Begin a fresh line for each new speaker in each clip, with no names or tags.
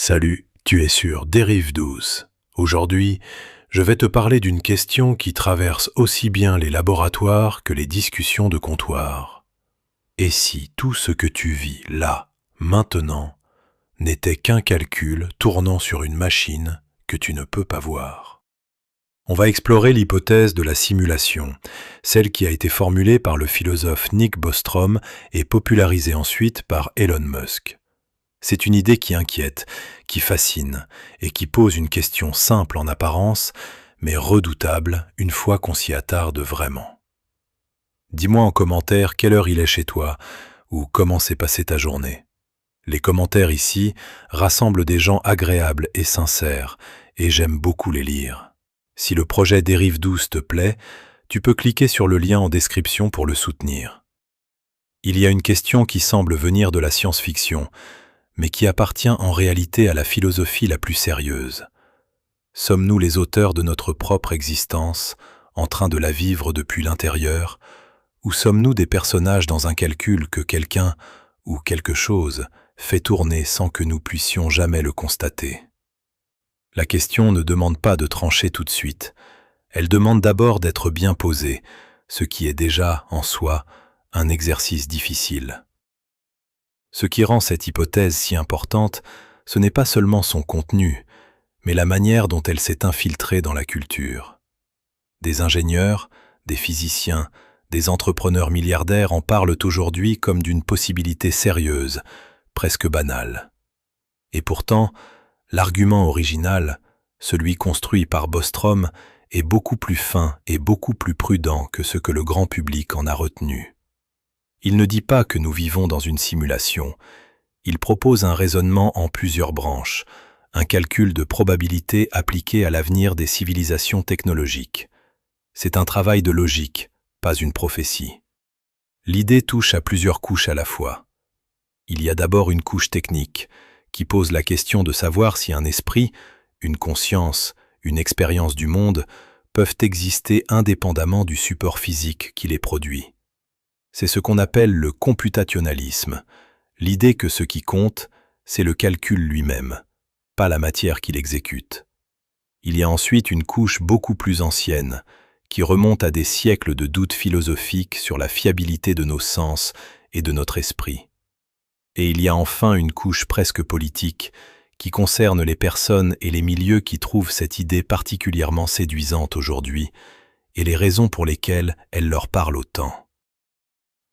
Salut, tu es sur Dérive douce. Aujourd'hui, je vais te parler d'une question qui traverse aussi bien les laboratoires que les discussions de comptoir. Et si tout ce que tu vis là, maintenant, n'était qu'un calcul tournant sur une machine que tu ne peux pas voir? On va explorer l'hypothèse de la simulation, celle qui a été formulée par le philosophe Nick Bostrom et popularisée ensuite par Elon Musk. C'est une idée qui inquiète, qui fascine et qui pose une question simple en apparence, mais redoutable une fois qu'on s'y attarde vraiment. Dis-moi en commentaire quelle heure il est chez toi ou comment s'est passée ta journée. Les commentaires ici rassemblent des gens agréables et sincères et j'aime beaucoup les lire. Si le projet Dérive douce te plaît, tu peux cliquer sur le lien en description pour le soutenir. Il y a une question qui semble venir de la science-fiction, mais qui appartient en réalité à la philosophie la plus sérieuse. Sommes-nous les auteurs de notre propre existence, en train de la vivre depuis l'intérieur, ou sommes-nous des personnages dans un calcul que quelqu'un ou quelque chose fait tourner sans que nous puissions jamais le constater? La question ne demande pas de trancher tout de suite. Elle demande d'abord d'être bien posée, ce qui est déjà, en soi, un exercice difficile. Ce qui rend cette hypothèse si importante, ce n'est pas seulement son contenu, mais la manière dont elle s'est infiltrée dans la culture. Des ingénieurs, des physiciens, des entrepreneurs milliardaires en parlent aujourd'hui comme d'une possibilité sérieuse, presque banale. Et pourtant, l'argument original, celui construit par Bostrom, est beaucoup plus fin et beaucoup plus prudent que ce que le grand public en a retenu. Il ne dit pas que nous vivons dans une simulation. Il propose un raisonnement en plusieurs branches, un calcul de probabilité appliqué à l'avenir des civilisations technologiques. C'est un travail de logique, pas une prophétie. L'idée touche à plusieurs couches à la fois. Il y a d'abord une couche technique, qui pose la question de savoir si un esprit, une conscience, une expérience du monde peuvent exister indépendamment du support physique qui les produit. C'est ce qu'on appelle le computationalisme, l'idée que ce qui compte, c'est le calcul lui-même, pas la matière qu'il exécute. Il y a ensuite une couche beaucoup plus ancienne, qui remonte à des siècles de doutes philosophiques sur la fiabilité de nos sens et de notre esprit. Et il y a enfin une couche presque politique, qui concerne les personnes et les milieux qui trouvent cette idée particulièrement séduisante aujourd'hui, et les raisons pour lesquelles elle leur parle autant.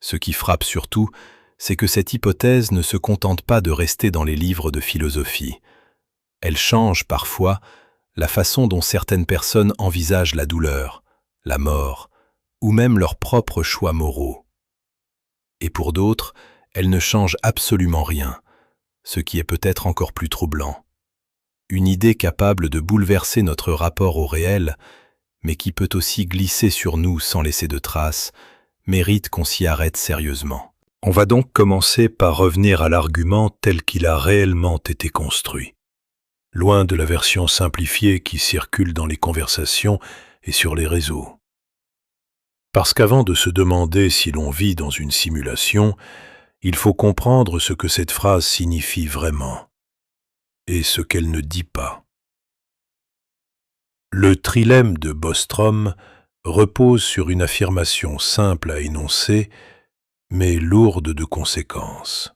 Ce qui frappe surtout, c'est que cette hypothèse ne se contente pas de rester dans les livres de philosophie. Elle change parfois la façon dont certaines personnes envisagent la douleur, la mort, ou même leurs propres choix moraux. Et pour d'autres, elle ne change absolument rien, ce qui est peut-être encore plus troublant. Une idée capable de bouleverser notre rapport au réel, mais qui peut aussi glisser sur nous sans laisser de traces, mérite qu'on s'y arrête sérieusement. On va donc commencer par revenir à l'argument tel qu'il a réellement été construit, loin de la version simplifiée qui circule dans les conversations et sur les réseaux. Parce qu'avant de se demander si l'on vit dans une simulation, il faut comprendre ce que cette phrase signifie vraiment, et ce qu'elle ne dit pas. Le trilemme de Bostrom repose sur une affirmation simple à énoncer, mais lourde de conséquences.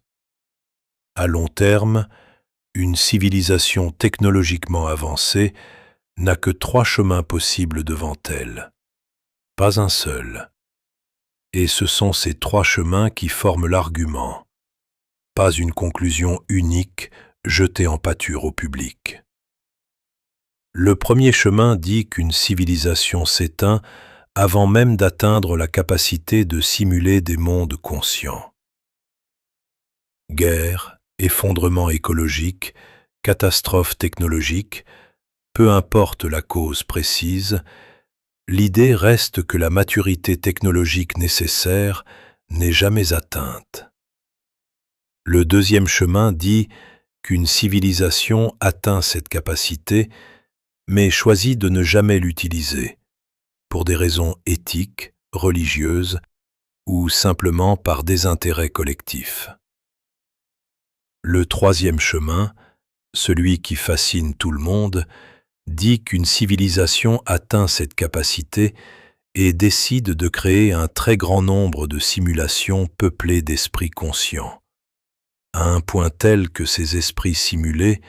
À long terme, une civilisation technologiquement avancée n'a que 3 chemins possibles devant elle, pas un seul. Et ce sont ces 3 chemins qui forment l'argument, pas une conclusion unique jetée en pâture au public. Le premier chemin dit qu'une civilisation s'éteint avant même d'atteindre la capacité de simuler des mondes conscients. Guerre, effondrement écologique, catastrophe technologique, peu importe la cause précise, l'idée reste que la maturité technologique nécessaire n'est jamais atteinte. Le deuxième chemin dit qu'une civilisation atteint cette capacité, mais choisit de ne jamais l'utiliser, pour des raisons éthiques, religieuses, ou simplement par désintérêt collectif. Le troisième chemin, Celui qui fascine tout le monde dit qu'une civilisation atteint cette capacité et décide de créer un très grand nombre de simulations peuplées d'esprits conscients, à un point tel que ces esprits simulés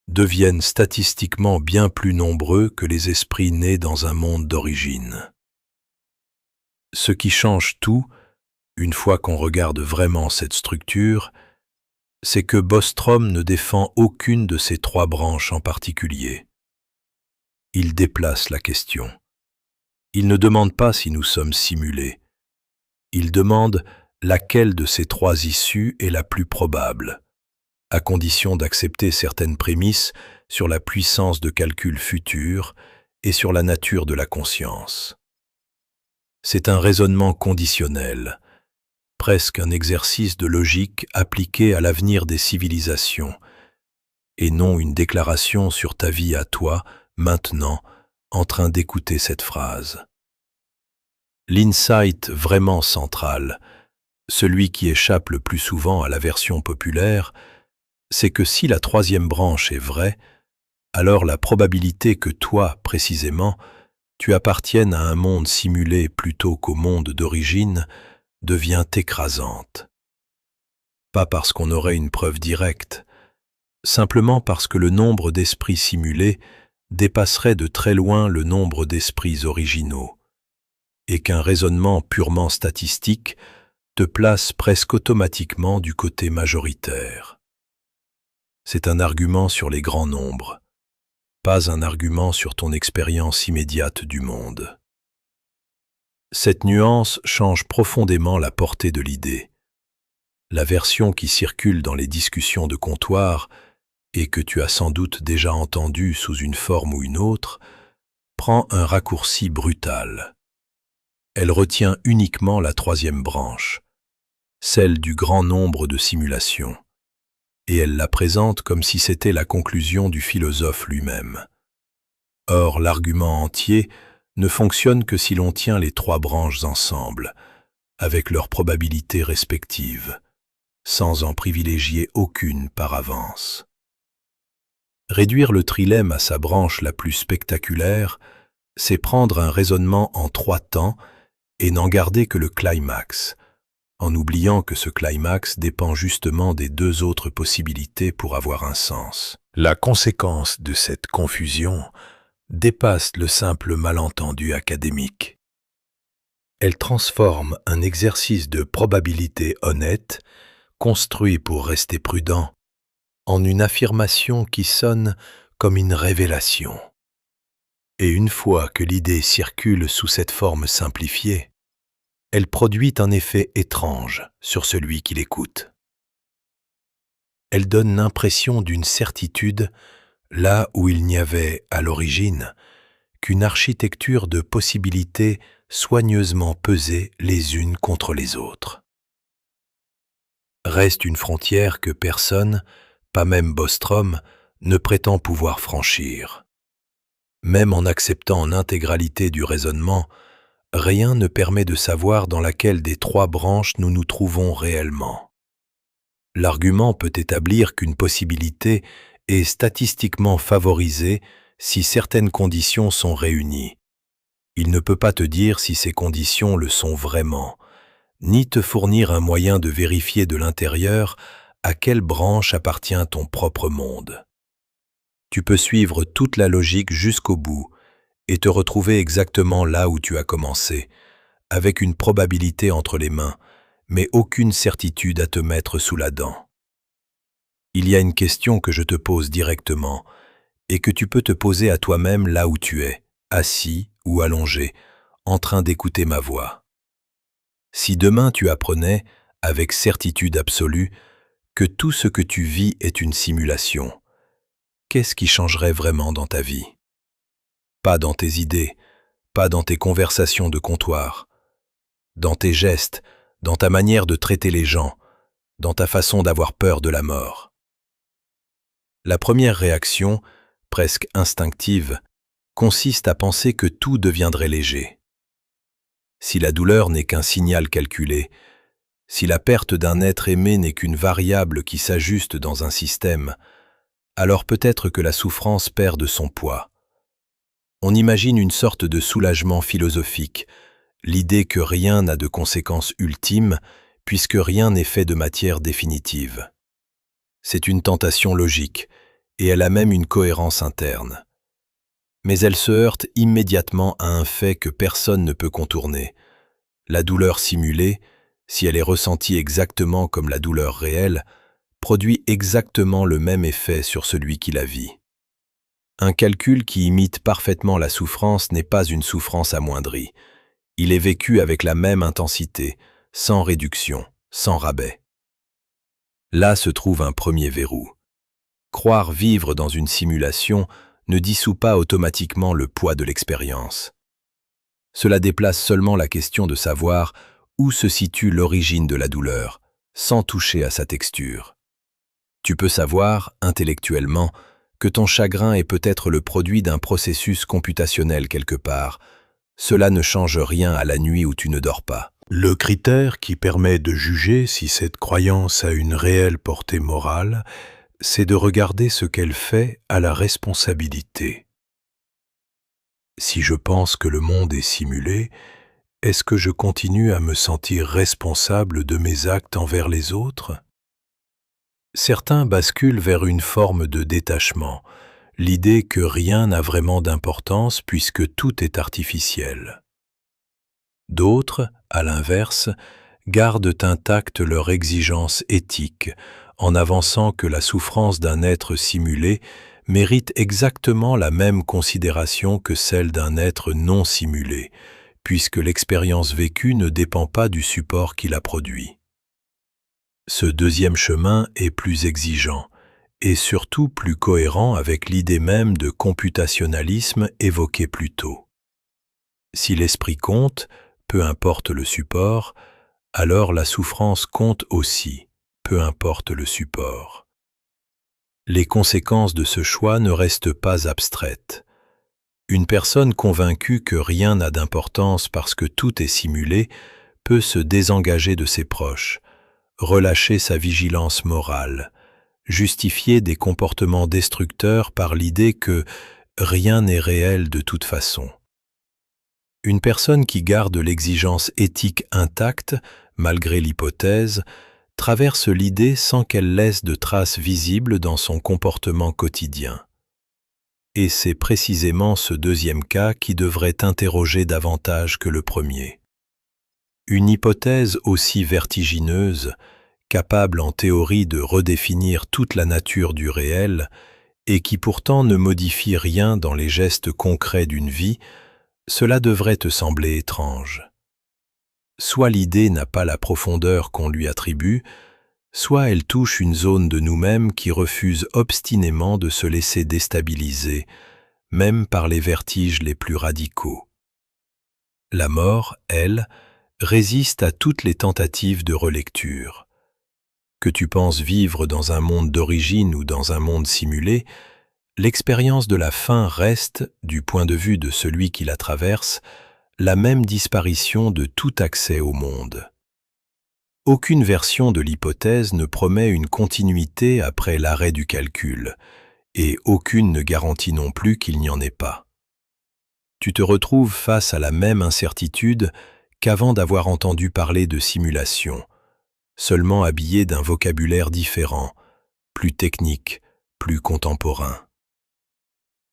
deviennent statistiquement bien plus nombreux que les esprits nés dans un monde d'origine. Ce qui change tout, une fois qu'on regarde vraiment cette structure, c'est que Bostrom ne défend aucune de ces trois branches en particulier. Il déplace la question. Il ne demande pas si nous sommes simulés. Il demande laquelle de ces trois issues est la plus probable, à condition d'accepter certaines prémices sur la puissance de calcul future et sur la nature de la conscience. C'est un raisonnement conditionnel, presque un exercice de logique appliqué à l'avenir des civilisations, et non une déclaration sur ta vie à toi, maintenant, en train d'écouter cette phrase. L'insight vraiment central, celui qui échappe le plus souvent à la version populaire, c'est que si la troisième branche est vraie, alors la probabilité que toi, précisément, tu appartiennes à un monde simulé plutôt qu'au monde d'origine devient écrasante. Pas parce qu'on aurait une preuve directe, simplement parce que le nombre d'esprits simulés dépasserait de très loin le nombre d'esprits originaux, et qu'un raisonnement purement statistique te place presque automatiquement du côté majoritaire. C'est un argument sur les grands nombres, pas un argument sur ton expérience immédiate du monde. Cette nuance change profondément la portée de l'idée. La version qui circule dans les discussions de comptoir, et que tu as sans doute déjà entendue sous une forme ou une autre, prend un raccourci brutal. Elle retient uniquement la troisième branche, celle du grand nombre de simulations, et elle la présente comme si c'était la conclusion du philosophe lui-même. Or, l'argument entier ne fonctionne que si l'on tient les trois branches ensemble, avec leurs probabilités respectives, sans en privilégier aucune par avance. Réduire le trilemme à sa branche la plus spectaculaire, c'est prendre un raisonnement en trois temps et n'en garder que le climax, en oubliant que ce climax dépend justement des deux autres possibilités pour avoir un sens. La conséquence de cette confusion dépasse le simple malentendu académique. Elle transforme un exercice de probabilité honnête, construit pour rester prudent, en une affirmation qui sonne comme une révélation. Et une fois que l'idée circule sous cette forme simplifiée, elle produit un effet étrange sur celui qui l'écoute. Elle donne l'impression d'une certitude là où il n'y avait, à l'origine, qu'une architecture de possibilités soigneusement pesées les unes contre les autres. Reste une frontière que personne, pas même Bostrom, ne prétend pouvoir franchir. Même en acceptant l'intégralité du raisonnement, rien ne permet de savoir dans laquelle des trois branches nous nous trouvons réellement. L'argument peut établir qu'une possibilité est statistiquement favorisée si certaines conditions sont réunies. Il ne peut pas te dire si ces conditions le sont vraiment, ni te fournir un moyen de vérifier de l'intérieur à quelle branche appartient ton propre monde. Tu peux suivre toute la logique jusqu'au bout et te retrouver exactement là où tu as commencé, avec une probabilité entre les mains, mais aucune certitude à te mettre sous la dent. Il y a une question que je te pose directement et que tu peux te poser à toi-même là où tu es, assis ou allongé, en train d'écouter ma voix. Si demain tu apprenais, avec certitude absolue, que tout ce que tu vis est une simulation, qu'est-ce qui changerait vraiment dans ta vie? Pas dans tes idées, pas dans tes conversations de comptoir, dans tes gestes, dans ta manière de traiter les gens, dans ta façon d'avoir peur de la mort. La première réaction, presque instinctive, consiste à penser que tout deviendrait léger. Si la douleur n'est qu'un signal calculé, si la perte d'un être aimé n'est qu'une variable qui s'ajuste dans un système, alors peut-être que la souffrance perd de son poids. On imagine une sorte de soulagement philosophique, l'idée que rien n'a de conséquences ultimes, puisque rien n'est fait de matière définitive. C'est une tentation logique, et elle a même une cohérence interne. Mais elle se heurte immédiatement à un fait que personne ne peut contourner. La douleur simulée, si elle est ressentie exactement comme la douleur réelle, produit exactement le même effet sur celui qui la vit. Un calcul qui imite parfaitement la souffrance n'est pas une souffrance amoindrie. Il est vécu avec la même intensité, sans réduction, sans rabais. Là se trouve un premier verrou. Croire vivre dans une simulation ne dissout pas automatiquement le poids de l'expérience. Cela déplace seulement la question de savoir où se situe l'origine de la douleur, sans toucher à sa texture. Tu peux savoir, intellectuellement, que ton chagrin est peut-être le produit d'un processus computationnel quelque part. Cela ne change rien à la nuit où tu ne dors pas.
Le critère qui permet de juger si cette croyance a une réelle portée morale, c'est de regarder ce qu'elle fait à la responsabilité. Si je pense que le monde est simulé, est-ce que je continue à me sentir responsable de mes actes envers les autres? Certains basculent vers une forme de détachement, l'idée que rien n'a vraiment d'importance puisque tout est artificiel. D'autres, à l'inverse, gardent intacte leur exigence éthique, en avançant que la souffrance d'un être simulé mérite exactement la même considération que celle d'un être non simulé, puisque l'expérience vécue ne dépend pas du support qui la produit. Ce deuxième chemin est plus exigeant, et surtout plus cohérent avec l'idée même de computationnalisme évoquée plus tôt. Si l'esprit compte, peu importe le support, alors la souffrance compte aussi, peu importe le support. Les conséquences de ce choix ne restent pas abstraites. Une personne convaincue que rien n'a d'importance parce que tout est simulé peut se désengager de ses proches, relâcher sa vigilance morale, justifier des comportements destructeurs par l'idée que rien n'est réel de toute façon. Une personne qui garde l'exigence éthique intacte, malgré l'hypothèse, traverse l'idée sans qu'elle laisse de traces visibles dans son comportement quotidien. Et c'est précisément ce deuxième cas qui devrait interroger davantage que le premier. Une hypothèse aussi vertigineuse, capable en théorie de redéfinir toute la nature du réel, et qui pourtant ne modifie rien dans les gestes concrets d'une vie, cela devrait te sembler étrange. Soit l'idée n'a pas la profondeur qu'on lui attribue, soit elle touche une zone de nous-mêmes qui refuse obstinément de se laisser déstabiliser, même par les vertiges les plus radicaux. La mort, elle, résiste à toutes les tentatives de relecture. Que tu penses vivre dans un monde d'origine ou dans un monde simulé, l'expérience de la fin reste, du point de vue de celui qui la traverse, la même disparition de tout accès au monde. Aucune version de l'hypothèse ne promet une continuité après l'arrêt du calcul, et aucune ne garantit non plus qu'il n'y en ait pas. Tu te retrouves face à la même incertitude qu'avant d'avoir entendu parler de simulation, seulement habillé d'un vocabulaire différent, plus technique, plus contemporain.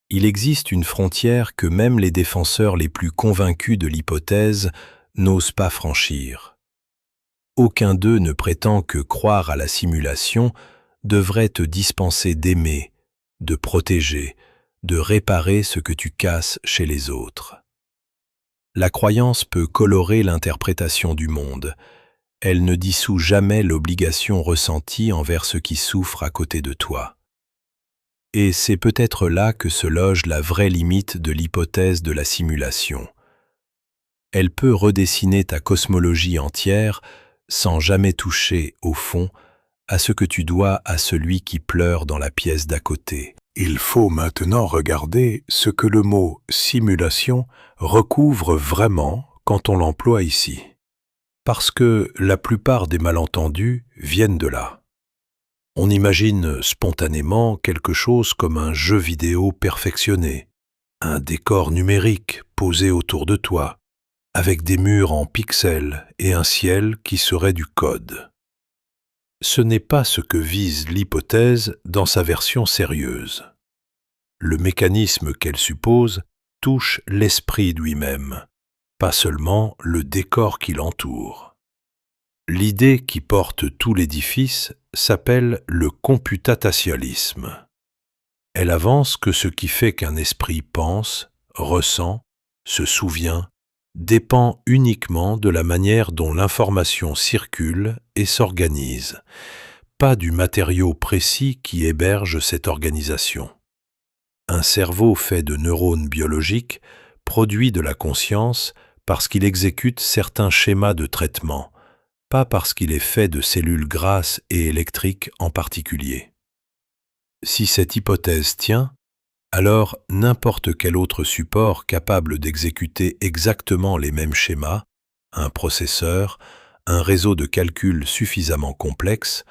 Il existe une frontière que même les défenseurs les plus convaincus de l'hypothèse n'osent pas franchir. Aucun d'eux ne prétend que croire à la simulation devrait te dispenser d'aimer, de protéger, de réparer ce que tu casses chez les autres. La croyance peut colorer l'interprétation du monde. Elle ne dissout jamais l'obligation ressentie envers ceux qui souffrent à côté de toi. Et c'est peut-être là que se loge la vraie limite de l'hypothèse de la simulation. Elle peut redessiner ta cosmologie entière sans jamais toucher, au fond, à ce que tu dois à celui qui pleure dans la pièce d'à côté. Il faut maintenant regarder ce que le mot « simulation » recouvre vraiment quand on l'emploie ici. Parce que la plupart des malentendus viennent de là. On imagine spontanément quelque chose comme un jeu vidéo perfectionné, un décor numérique posé autour de toi, avec des murs en pixels et un ciel qui serait du code. Ce n'est pas ce que vise l'hypothèse dans sa version sérieuse. Le mécanisme qu'elle suppose touche l'esprit lui-même, pas seulement le décor qui l'entoure. L'idée qui porte tout l'édifice s'appelle le computatatialisme. Elle avance que ce qui fait qu'un esprit pense, ressent, se souvient, dépend uniquement de la manière dont l'information circule et s'organise, pas du matériau précis qui héberge cette organisation. Un cerveau fait de neurones biologiques produit de la conscience parce qu'il exécute certains schémas de traitement, pas parce qu'il est fait de cellules grasses et électriques en particulier. Si cette hypothèse tient, alors n'importe quel autre support capable d'exécuter exactement les mêmes schémas, un processeur, un réseau de calcul suffisamment complexe,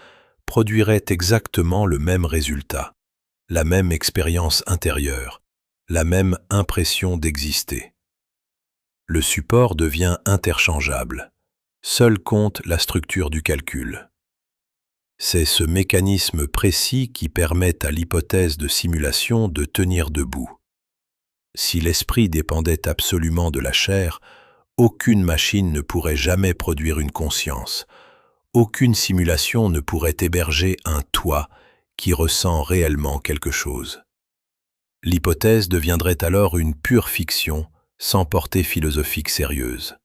produirait exactement le même résultat, la même expérience intérieure, la même impression d'exister. Le support devient interchangeable. Seul compte la structure du calcul. C'est ce mécanisme précis qui permet à l'hypothèse de simulation de tenir debout. Si l'esprit dépendait absolument de la chair, aucune machine ne pourrait jamais produire une conscience. Aucune simulation ne pourrait héberger un « toi » qui ressent réellement quelque chose. L'hypothèse deviendrait alors une pure fiction, sans portée philosophique sérieuse.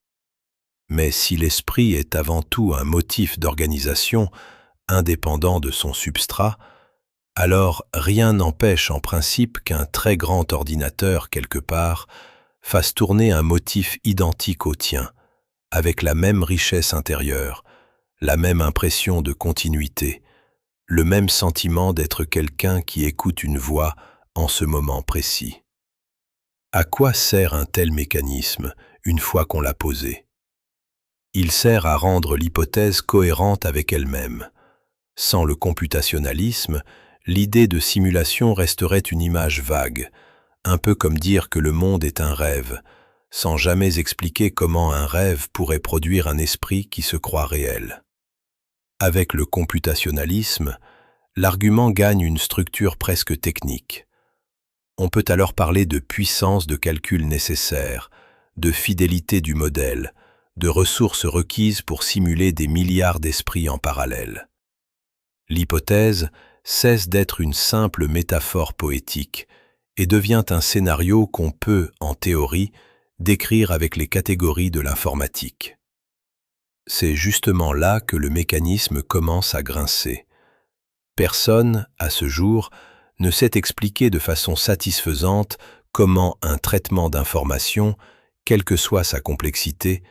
Mais si l'esprit est avant tout un motif d'organisation, indépendant de son substrat, alors rien n'empêche en principe qu'un très grand ordinateur quelque part fasse tourner un motif identique au tien, avec la même richesse intérieure, la même impression de continuité, le même sentiment d'être quelqu'un qui écoute une voix en ce moment précis. À quoi sert un tel mécanisme une fois qu'on l'a posé ? Il sert à rendre l'hypothèse cohérente avec elle-même. Sans le computationnalisme, l'idée de simulation resterait une image vague, un peu comme dire que le monde est un rêve, sans jamais expliquer comment un rêve pourrait produire un esprit qui se croit réel. Avec le computationnalisme, l'argument gagne une structure presque technique. On peut alors parler de puissance de calcul nécessaire, de fidélité du modèle, de ressources requises pour simuler des milliards d'esprits en parallèle. L'hypothèse cesse d'être une simple métaphore poétique et devient un scénario qu'on peut, en théorie, décrire avec les catégories de l'informatique. C'est justement là que le mécanisme commence à grincer. Personne, à ce jour, ne sait expliquer de façon satisfaisante comment un traitement d'information, quelle que soit sa complexité,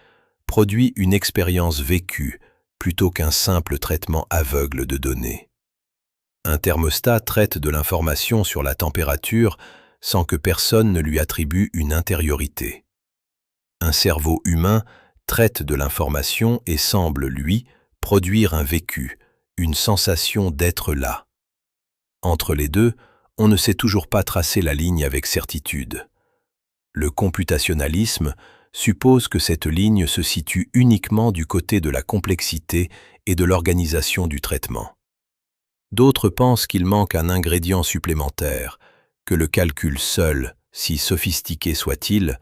produit une expérience vécue plutôt qu'un simple traitement aveugle de données. Un thermostat traite de l'information sur la température sans que personne ne lui attribue une intériorité. Un cerveau humain traite de l'information et semble, lui, produire un vécu, une sensation d'être là. Entre les deux, on ne sait toujours pas tracer la ligne avec certitude. Le computationnalisme suppose que cette ligne se situe uniquement du côté de la complexité et de l'organisation du traitement. D'autres pensent qu'il manque un ingrédient supplémentaire, que le calcul seul, si sophistiqué soit-il,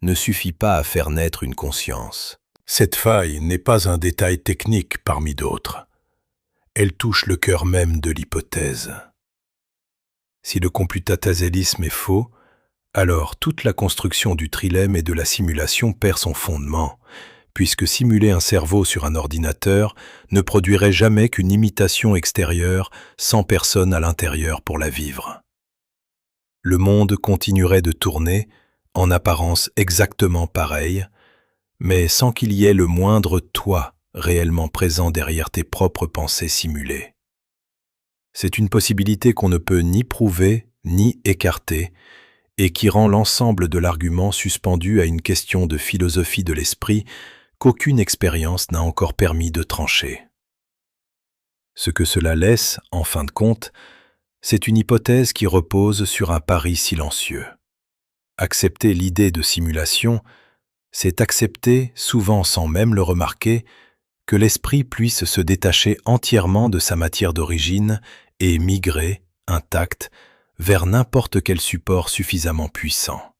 ne suffit pas à faire naître une conscience. Cette faille n'est pas un détail technique parmi d'autres. Elle touche le cœur même de l'hypothèse. Si le computationnalisme est faux, alors toute la construction du trilemme et de la simulation perd son fondement, puisque simuler un cerveau sur un ordinateur ne produirait jamais qu'une imitation extérieure sans personne à l'intérieur pour la vivre. Le monde continuerait de tourner, en apparence exactement pareil, mais sans qu'il y ait le moindre toi réellement présent derrière tes propres pensées simulées. C'est une possibilité qu'on ne peut ni prouver ni écarter, et qui rend l'ensemble de l'argument suspendu à une question de philosophie de l'esprit qu'aucune expérience n'a encore permis de trancher. Ce que cela laisse, en fin de compte, c'est une hypothèse qui repose sur un pari silencieux. Accepter l'idée de simulation, c'est accepter, souvent sans même le remarquer, que l'esprit puisse se détacher entièrement de sa matière d'origine et migrer, intact, vers n'importe quel support suffisamment puissant.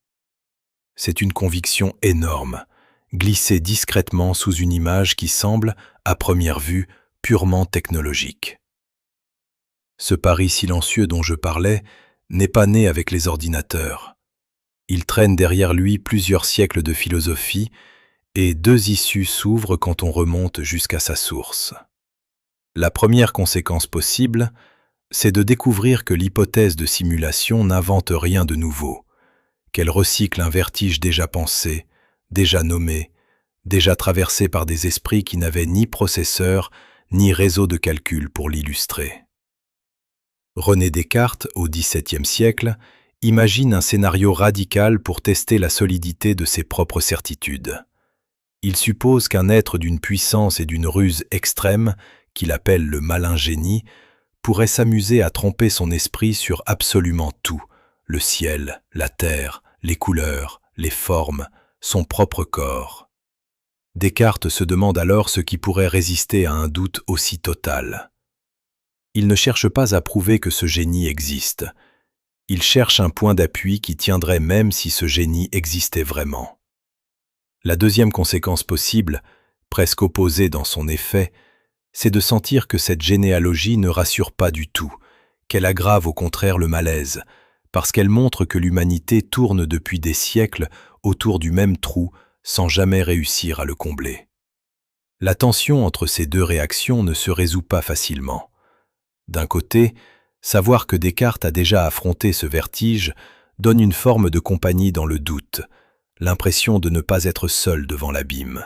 C'est une conviction énorme, glissée discrètement sous une image qui semble, à première vue, purement technologique. Ce pari silencieux dont je parlais n'est pas né avec les ordinateurs. Il traîne derrière lui plusieurs siècles de philosophie et deux issues s'ouvrent quand on remonte jusqu'à sa source. La première conséquence possible, c'est de découvrir que l'hypothèse de simulation n'invente rien de nouveau, qu'elle recycle un vertige déjà pensé, déjà nommé, déjà traversé par des esprits qui n'avaient ni processeur ni réseau de calcul pour l'illustrer. René Descartes, au XVIIe siècle, imagine un scénario radical pour tester la solidité de ses propres certitudes. Il suppose qu'un être d'une puissance et d'une ruse extrême, qu'il appelle le malin génie, pourrait s'amuser à tromper son esprit sur absolument tout, le ciel, la terre, les couleurs, les formes, son propre corps. Descartes se demande alors ce qui pourrait résister à un doute aussi total. Il ne cherche pas à prouver que ce génie existe. Il cherche un point d'appui qui tiendrait même si ce génie existait vraiment. La deuxième conséquence possible, presque opposée dans son effet, c'est de sentir que cette généalogie ne rassure pas du tout, qu'elle aggrave au contraire le malaise, parce qu'elle montre que l'humanité tourne depuis des siècles autour du même trou sans jamais réussir à le combler. La tension entre ces deux réactions ne se résout pas facilement. D'un côté, savoir que Descartes a déjà affronté ce vertige donne une forme de compagnie dans le doute, l'impression de ne pas être seul devant l'abîme.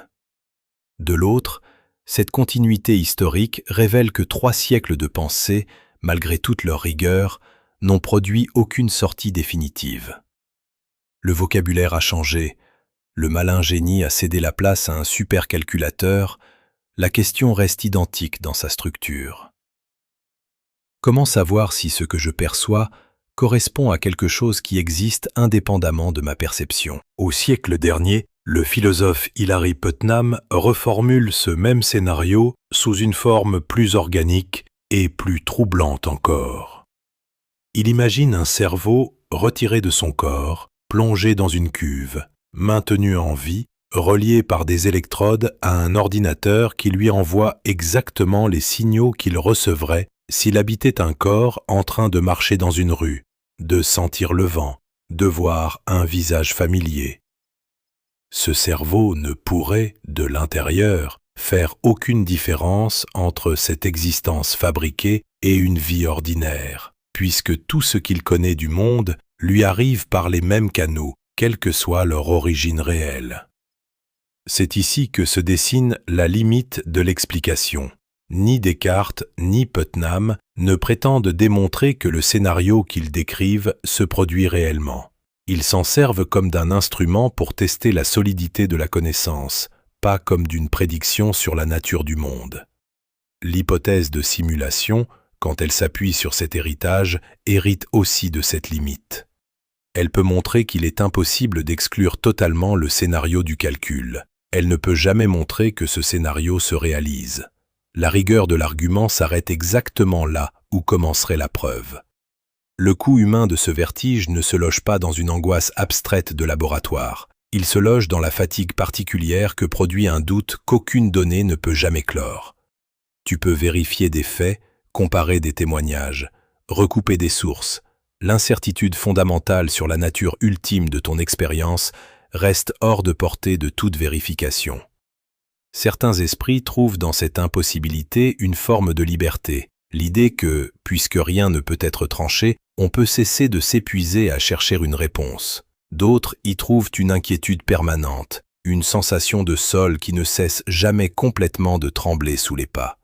De l'autre, cette continuité historique révèle que 3 siècles de pensée, malgré toute leur rigueur, n'ont produit aucune sortie définitive. Le vocabulaire a changé, le malin génie a cédé la place à un supercalculateur, la question reste identique dans sa structure. Comment savoir si ce que je perçois correspond à quelque chose qui existe indépendamment de ma perception? Au siècle dernier, le philosophe Hilary Putnam reformule ce même scénario sous une forme plus organique et plus troublante encore. Il imagine un cerveau retiré de son corps, plongé dans une cuve, maintenu en vie, relié par des électrodes à un ordinateur qui lui envoie exactement les signaux qu'il recevrait s'il habitait un corps en train de marcher dans une rue, de sentir le vent, de voir un visage familier. Ce cerveau ne pourrait, de l'intérieur, faire aucune différence entre cette existence fabriquée et une vie ordinaire, puisque tout ce qu'il connaît du monde lui arrive par les mêmes canaux, quelle que soit leur origine réelle. C'est ici que se dessine la limite de l'explication. Ni Descartes ni Putnam ne prétendent démontrer que le scénario qu'ils décrivent se produit réellement. Ils s'en servent comme d'un instrument pour tester la solidité de la connaissance, pas comme d'une prédiction sur la nature du monde. L'hypothèse de simulation, quand elle s'appuie sur cet héritage, hérite aussi de cette limite. Elle peut montrer qu'il est impossible d'exclure totalement le scénario du calcul. Elle ne peut jamais montrer que ce scénario se réalise. La rigueur de l'argument s'arrête exactement là où commencerait la preuve. Le coût humain de ce vertige ne se loge pas dans une angoisse abstraite de laboratoire. Il se loge dans la fatigue particulière que produit un doute qu'aucune donnée ne peut jamais clore. Tu peux vérifier des faits, comparer des témoignages, recouper des sources. L'incertitude fondamentale sur la nature ultime de ton expérience reste hors de portée de toute vérification. Certains esprits trouvent dans cette impossibilité une forme de liberté, l'idée que, puisque rien ne peut être tranché, on peut cesser de s'épuiser à chercher une réponse. D'autres y trouvent une inquiétude permanente, une sensation de sol qui ne cesse jamais complètement de trembler sous les pas.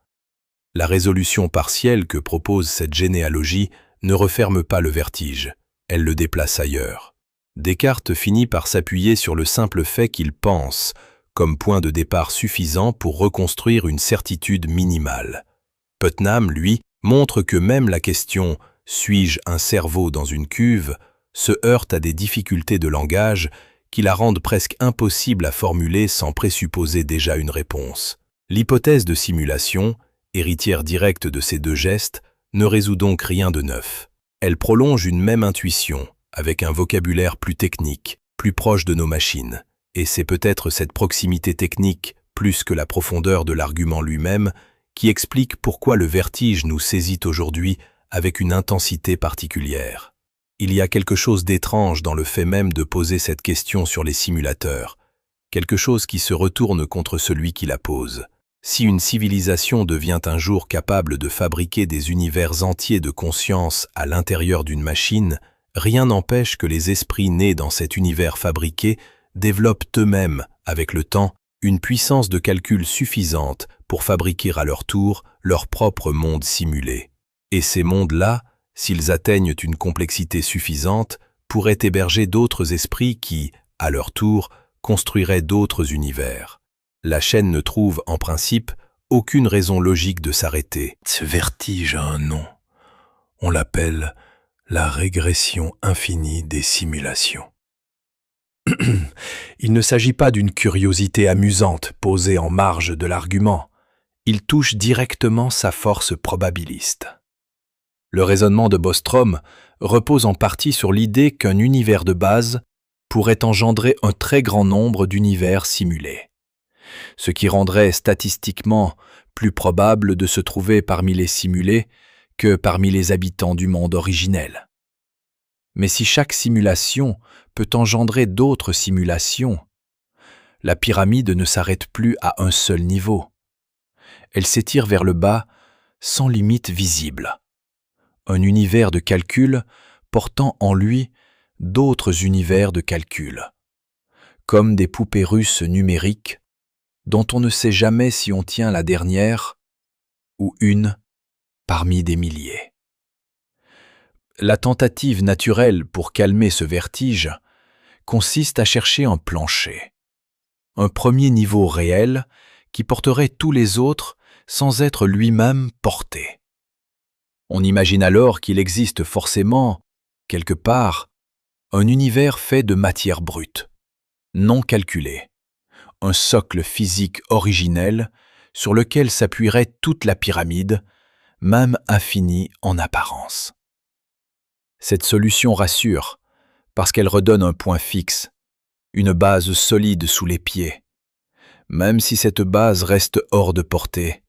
La résolution partielle que propose cette généalogie ne referme pas le vertige, elle le déplace ailleurs. Descartes finit par s'appuyer sur le simple fait qu'il pense, comme point de départ suffisant pour reconstruire une certitude minimale.
Putnam, lui, montre que même la question « suis-je un cerveau dans une cuve ?» se heurte à des difficultés de langage qui la rendent presque impossible à formuler sans présupposer déjà une réponse. L'hypothèse de simulation, héritière directe de ces deux gestes, ne résout donc rien de neuf. Elle prolonge une même intuition, avec un vocabulaire plus technique, plus proche de nos machines. Et c'est peut-être cette proximité technique, plus que la profondeur de l'argument lui-même, qui explique pourquoi le vertige nous saisit aujourd'hui avec une intensité particulière. Il y a quelque chose d'étrange dans le fait même de poser cette question sur les simulateurs, quelque chose qui se retourne contre celui qui la pose. Si une civilisation devient un jour capable de fabriquer des univers entiers de conscience à l'intérieur d'une machine, rien n'empêche que les esprits nés dans cet univers fabriqué développent eux-mêmes, avec le temps, une puissance de calcul suffisante pour fabriquer à leur tour leur propre monde simulé. Et ces mondes-là, s'ils atteignent une complexité suffisante, pourraient héberger d'autres esprits qui, à leur tour, construiraient d'autres univers. La chaîne ne trouve, en principe, aucune raison logique de s'arrêter.
Ce vertige a un nom. On l'appelle la régression infinie des simulations. Il ne s'agit pas d'une curiosité amusante posée en marge de l'argument. Il touche directement sa force probabiliste. Le raisonnement de Bostrom repose en partie sur l'idée qu'un univers de base pourrait engendrer un très grand nombre d'univers simulés, ce qui rendrait statistiquement plus probable de se trouver parmi les simulés que parmi les habitants du monde originel. Mais si chaque simulation peut engendrer d'autres simulations, la pyramide ne s'arrête plus à un seul niveau. Elle s'étire vers le bas sans limite visible. Un univers de calcul portant en lui d'autres univers de calcul, comme des poupées russes numériques dont on ne sait jamais si on tient la dernière ou une parmi des milliers. La tentative naturelle pour calmer ce vertige consiste à chercher un plancher, un premier niveau réel qui porterait tous les autres sans être lui-même porté. On imagine alors qu'il existe forcément, quelque part, un univers fait de matière brute, non calculée, un socle physique originel sur lequel s'appuierait toute la pyramide, même infinie en apparence. Cette solution rassure, parce qu'elle redonne un point fixe, une base solide sous les pieds, même si cette base reste hors de portée,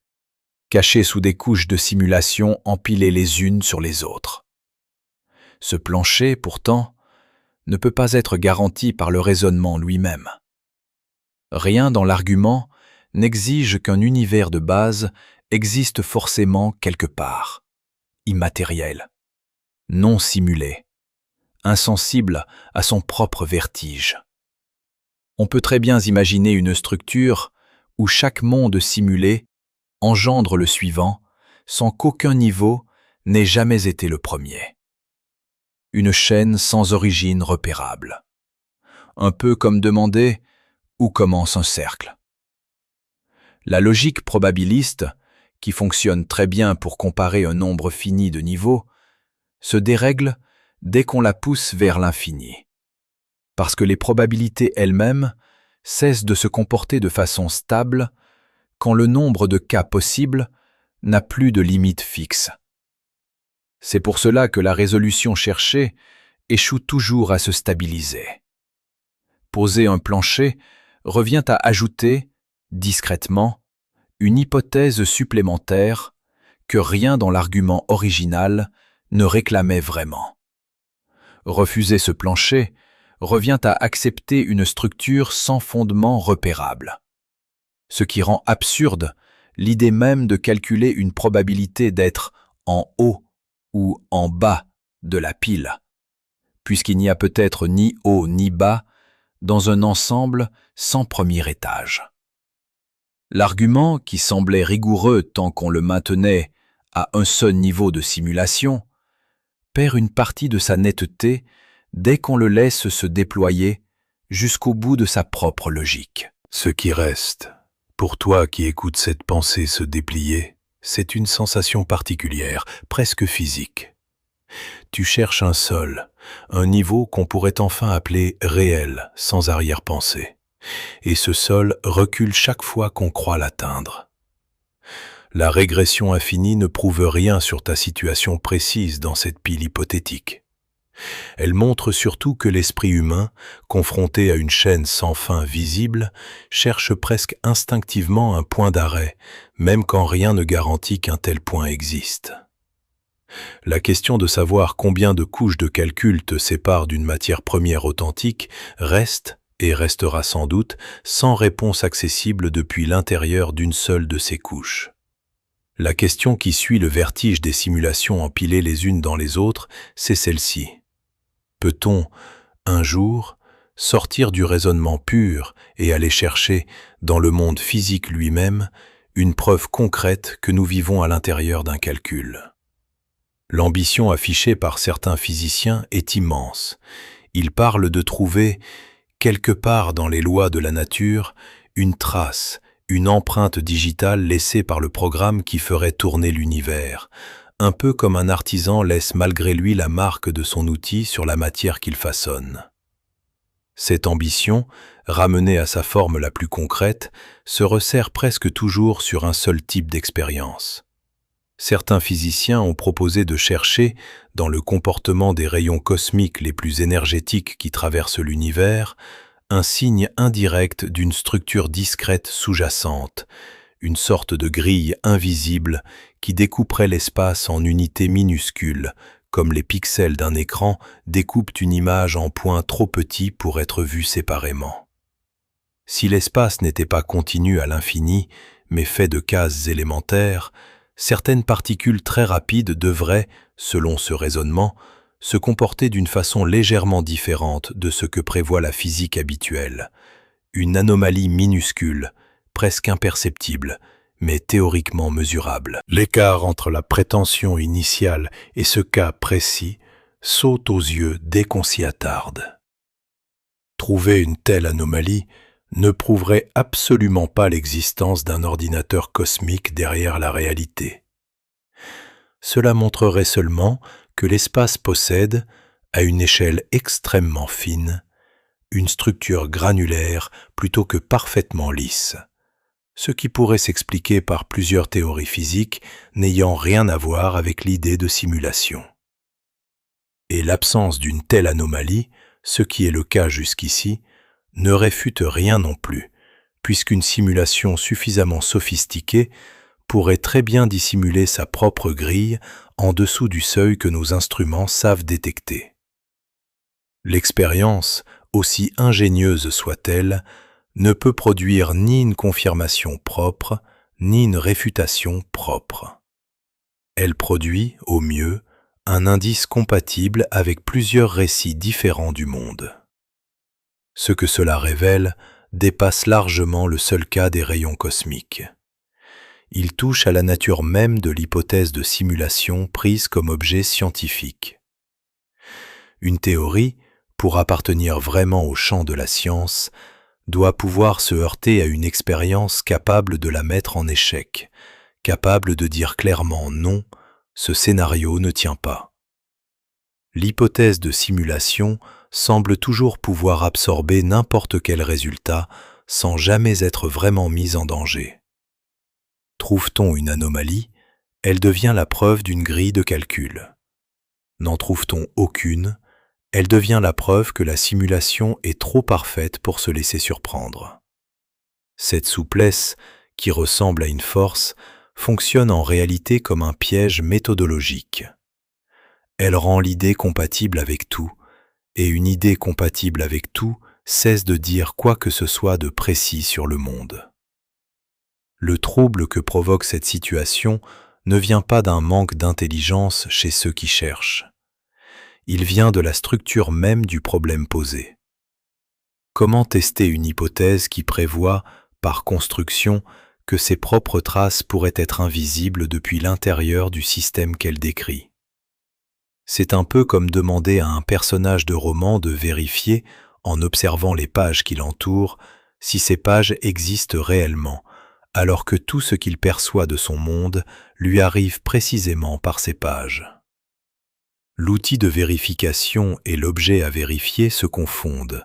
cachée sous des couches de simulation empilées les unes sur les autres. Ce plancher, pourtant, ne peut pas être garanti par le raisonnement lui-même. Rien dans l'argument n'exige qu'un univers de base existe forcément quelque part, immatériel, non simulé, insensible à son propre vertige. On peut très bien imaginer une structure où chaque monde simulé engendre le suivant sans qu'aucun niveau n'ait jamais été le premier. Une chaîne sans origine repérable. Un peu comme demander où commence un cercle. La logique probabiliste, qui fonctionne très bien pour comparer un nombre fini de niveaux, se dérègle dès qu'on la pousse vers l'infini. Parce que les probabilités elles-mêmes cessent de se comporter de façon stable quand le nombre de cas possibles n'a plus de limite fixe. C'est pour cela que la résolution cherchée échoue toujours à se stabiliser. Poser un plancher revient à ajouter, discrètement, une hypothèse supplémentaire que rien dans l'argument original ne réclamait vraiment. Refuser ce plancher revient à accepter une structure sans fondement repérable, ce qui rend absurde l'idée même de calculer une probabilité d'être en haut ou en bas de la pile, puisqu'il n'y a peut-être ni haut ni bas dans un ensemble sans premier étage. L'argument, qui semblait rigoureux tant qu'on le maintenait à un seul niveau de simulation, perd une partie de sa netteté dès qu'on le laisse se déployer jusqu'au bout de sa propre logique.
Ce qui reste, pour toi qui écoutes cette pensée se déplier,
C'est une sensation particulière, presque physique. Tu cherches un sol, un niveau qu'on pourrait enfin appeler réel, sans arrière-pensée. Et ce sol recule chaque fois qu'on croit l'atteindre. La régression infinie ne prouve rien sur ta situation précise dans cette pile hypothétique. Elle montre surtout que l'esprit humain, confronté à une chaîne sans fin visible, cherche presque instinctivement un point d'arrêt, même quand rien ne garantit qu'un tel point existe. La question de savoir combien de couches de calcul te séparent d'une matière première authentique reste, et restera sans doute, sans réponse accessible depuis l'intérieur d'une seule de ces couches. La question qui suit le vertige des simulations empilées les unes dans les autres, c'est celle-ci. Peut-on, un jour, sortir du raisonnement pur et aller chercher, dans le monde physique lui-même, une preuve concrète que nous vivons à l'intérieur d'un calcul? L'ambition affichée par certains physiciens est immense. Ils parlent de trouver, quelque part dans les lois de la nature, une trace, une empreinte digitale laissée par le programme qui ferait tourner l'univers, un peu comme un artisan laisse malgré lui la marque de son outil sur la matière qu'il façonne. Cette ambition, ramenée à sa forme la plus concrète, se resserre presque toujours sur un seul type d'expérience. Certains physiciens ont proposé de chercher, dans le comportement des rayons cosmiques les plus énergétiques qui traversent l'univers, un signe indirect d'une structure discrète sous-jacente, une sorte de grille invisible qui découperait l'espace en unités minuscules, comme les pixels d'un écran découpent une image en points trop petits pour être vus séparément. Si l'espace n'était pas continu à l'infini, mais fait de cases élémentaires, certaines particules très rapides devraient, selon ce raisonnement, se comporter d'une façon légèrement différente de ce que prévoit la physique habituelle. Une anomalie minuscule, presque imperceptible, mais théoriquement mesurable. L'écart entre la prétention initiale et ce cas précis saute aux yeux dès qu'on s'y attarde. Trouver une telle anomalie ne prouverait absolument pas l'existence d'un ordinateur cosmique derrière la réalité. Cela montrerait seulement que l'espace possède, à une échelle extrêmement fine, une structure granulaire plutôt que parfaitement lisse, ce qui pourrait s'expliquer par plusieurs théories physiques n'ayant rien à voir avec l'idée de simulation. Et l'absence d'une telle anomalie, ce qui est le cas jusqu'ici, ne réfute rien non plus, puisqu'une simulation suffisamment sophistiquée pourrait très bien dissimuler sa propre grille en dessous du seuil que nos instruments savent détecter. L'expérience, aussi ingénieuse soit-elle, ne peut produire ni une confirmation propre, ni une réfutation propre. Elle produit, au mieux, un indice compatible avec plusieurs récits différents du monde. Ce que cela révèle dépasse largement le seul cas des rayons cosmiques. Il touche à la nature même de l'hypothèse de simulation prise comme objet scientifique. Une théorie, pour appartenir vraiment au champ de la science, doit pouvoir se heurter à une expérience capable de la mettre en échec, capable de dire clairement non, ce scénario ne tient pas. L'hypothèse de simulation semble toujours pouvoir absorber n'importe quel résultat sans jamais être vraiment mise en danger. Trouve-t-on une anomalie, elle devient la preuve d'une grille de calcul. N'en trouve-t-on aucune, elle devient la preuve que la simulation est trop parfaite pour se laisser surprendre. Cette souplesse, qui ressemble à une force, fonctionne en réalité comme un piège méthodologique. Elle rend l'idée compatible avec tout, et une idée compatible avec tout cesse de dire quoi que ce soit de précis sur le monde. Le trouble que provoque cette situation ne vient pas d'un manque d'intelligence chez ceux qui cherchent. Il vient de la structure même du problème posé. Comment tester une hypothèse qui prévoit, par construction, que ses propres traces pourraient être invisibles depuis l'intérieur du système qu'elle décrit? C'est un peu comme demander à un personnage de roman de vérifier, en observant les pages qui l'entourent, si ces pages existent réellement, alors que tout ce qu'il perçoit de son monde lui arrive précisément par ces pages. L'outil de vérification et l'objet à vérifier se confondent,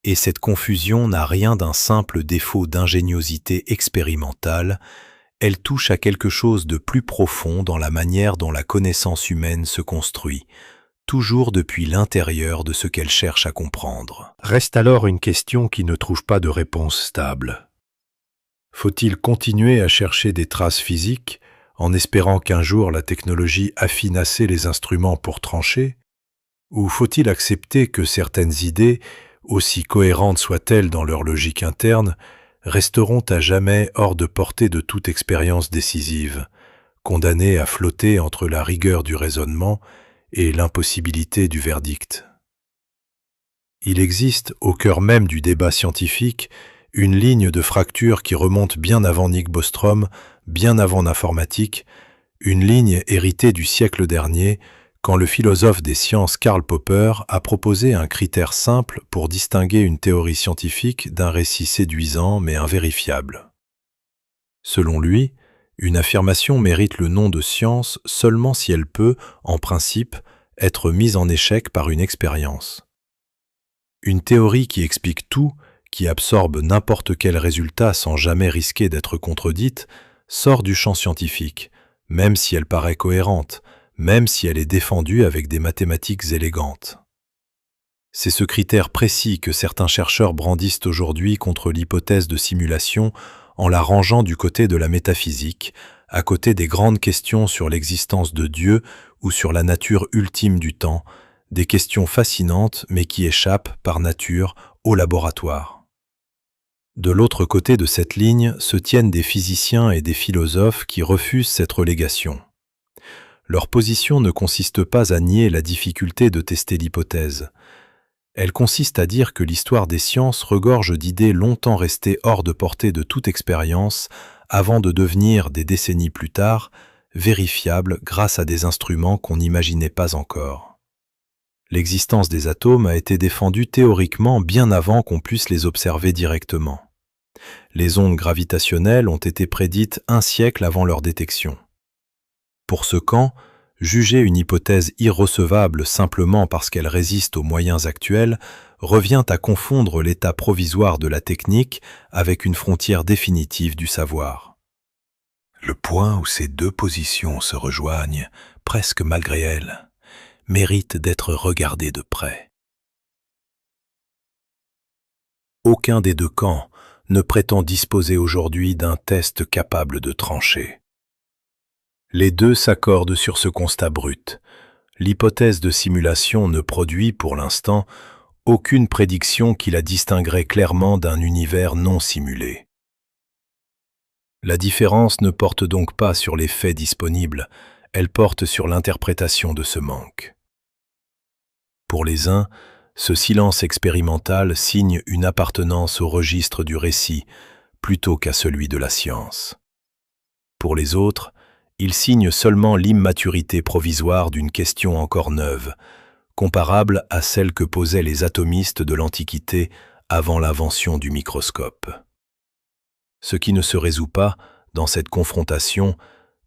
et cette confusion n'a rien d'un simple défaut d'ingéniosité expérimentale, elle touche à quelque chose de plus profond dans la manière dont la connaissance humaine se construit, toujours depuis l'intérieur de ce qu'elle cherche à comprendre.
Reste alors une question qui ne trouve pas de réponse stable. Faut-il continuer à chercher des traces physiques en espérant qu'un jour la technologie affine assez les instruments pour trancher? Ou faut-il accepter que certaines idées, aussi cohérentes soient-elles dans leur logique interne, resteront à jamais hors de portée de toute expérience décisive, condamnées à flotter entre la rigueur du raisonnement et l'impossibilité du verdict? Il existe, au cœur même du débat scientifique, une ligne de fracture qui remonte bien avant Nick Bostrom, bien avant l'informatique, une ligne héritée du siècle dernier, quand le philosophe des sciences Karl Popper a proposé un critère simple pour distinguer une théorie scientifique d'un récit séduisant mais invérifiable. Selon lui, une affirmation mérite le nom de science seulement si elle peut, en principe, être mise en échec par une expérience. Une théorie qui explique tout, qui absorbe n'importe quel résultat sans jamais risquer d'être contredite, sort du champ scientifique, même si elle paraît cohérente, même si elle est défendue avec des mathématiques élégantes. C'est ce critère précis que certains chercheurs brandissent aujourd'hui contre l'hypothèse de simulation en la rangeant du côté de la métaphysique, à côté des grandes questions sur l'existence de Dieu ou sur la nature ultime du temps, des questions fascinantes mais qui échappent, par nature, au laboratoire. De l'autre côté de cette ligne se tiennent des physiciens et des philosophes qui refusent cette relégation. Leur position ne consiste pas à nier la difficulté de tester l'hypothèse. Elle consiste à dire que l'histoire des sciences regorge d'idées longtemps restées hors de portée de toute expérience avant de devenir, des décennies plus tard, vérifiables grâce à des instruments qu'on n'imaginait pas encore. L'existence des atomes a été défendue théoriquement bien avant qu'on puisse les observer directement. Les ondes gravitationnelles ont été prédites un siècle avant leur détection. Pour ce camp, juger une hypothèse irrecevable simplement parce qu'elle résiste aux moyens actuels revient à confondre l'état provisoire de la technique avec une frontière définitive du savoir. Le point où ces deux positions se rejoignent, presque malgré elles, mérite d'être regardé de près. Aucun des deux camps ne prétend disposer aujourd'hui d'un test capable de trancher. Les deux s'accordent sur ce constat brut. L'hypothèse de simulation ne produit, pour l'instant, aucune prédiction qui la distinguerait clairement d'un univers non simulé. La différence ne porte donc pas sur les faits disponibles, elle porte sur l'interprétation de ce manque. Pour les uns, ce silence expérimental signe une appartenance au registre du récit plutôt qu'à celui de la science. Pour les autres, il signe seulement l'immaturité provisoire d'une question encore neuve, comparable à celle que posaient les atomistes de l'Antiquité avant l'invention du microscope. Ce qui ne se résout pas, dans cette confrontation,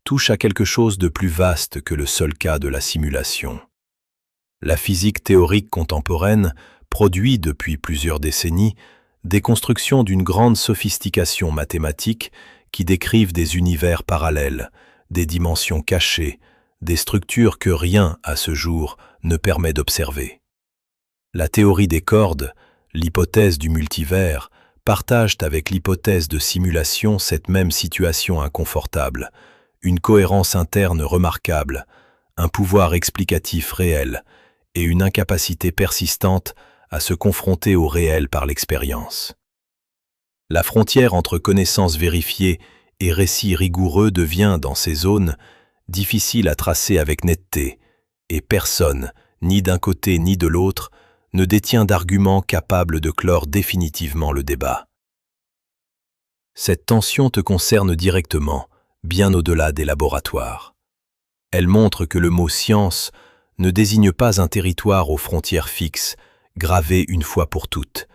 touche à quelque chose de plus vaste que le seul cas de la simulation. La physique théorique contemporaine produit depuis plusieurs décennies des constructions d'une grande sophistication mathématique qui décrivent des univers parallèles, des dimensions cachées, des structures que rien, à ce jour, ne permet d'observer. La théorie des cordes, l'hypothèse du multivers, partagent avec l'hypothèse de simulation cette même situation inconfortable, une cohérence interne remarquable, un pouvoir explicatif réel et une incapacité persistante à se confronter au réel par l'expérience. La frontière entre connaissances vérifiées et récits rigoureux devient, dans ces zones, difficile à tracer avec netteté, et personne, ni d'un côté ni de l'autre, ne détient d'arguments capables de clore définitivement le débat. Cette tension te concerne directement, bien au-delà des laboratoires. Elle montre que le mot « science » ne désigne pas un territoire aux frontières fixes, gravé une fois pour toutes,